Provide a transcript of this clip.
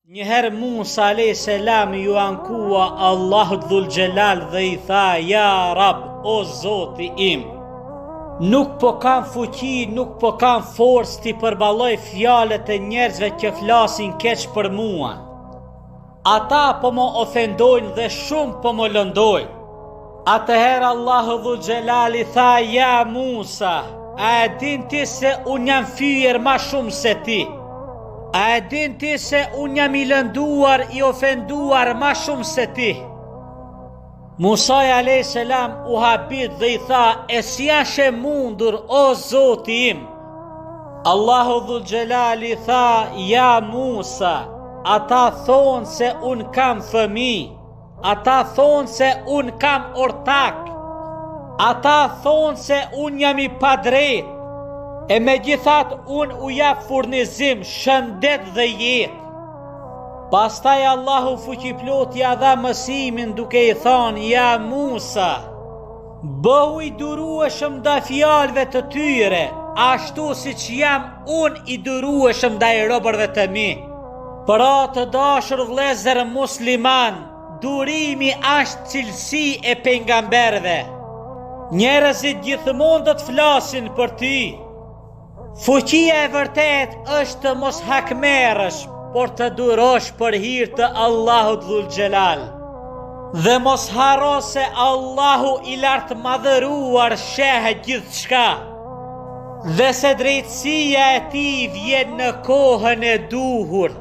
Njëherë Musa a.s. ju ankua Allahut Dhul Gjelal dhe i tha: Ja Rab, o Zoti im, nuk po kam fuqi, nuk po kam forcë t'i përballoj fjalët e njerëzve që flasin keq për mua. Ata po më ofendojnë dhe shumë po më lëndojnë. Atëherë Allahu Dhul Gjelal i tha: Ja Musa, a e din ti se unë jam fyer ma shumë se ti? A e din ti se unë jam i lënduar, i ofenduar ma shumë se ti? Musa a.s. u habit dhe i tha: E si ashe mundur, o Zoti im? Allahu Dhul Gjelal i tha: Ja Musa, ata thonë se unë kam fëmijë, ata thonë se unë kam ortak, ata thonë se unë jam i padrejt, e me gjithat unë u jap furnizim, shëndet dhe jetë. Pastaj Allahu fuqiplot ja dha mësimin duke i thonë: Ja Musa, bëhu i durueshëm ndaj fjalëve të tyre, ashtu siç jam unë i durueshëm ndaj robërve të mi. Pra të dashur vëllezër musliman, durimi është cilësi e pejgamberëve. Njerëzit gjithmonë do të flasin për ty. Fuqia e vërtet është të mos hakmerrësh, por të durosh për hir të Allahut Dhul Gjelal. Dhe mos harro se Allahu i lartëmadhëruar sheh gjithçka, dhe se drejtësia e tij vjen në kohën e duhur.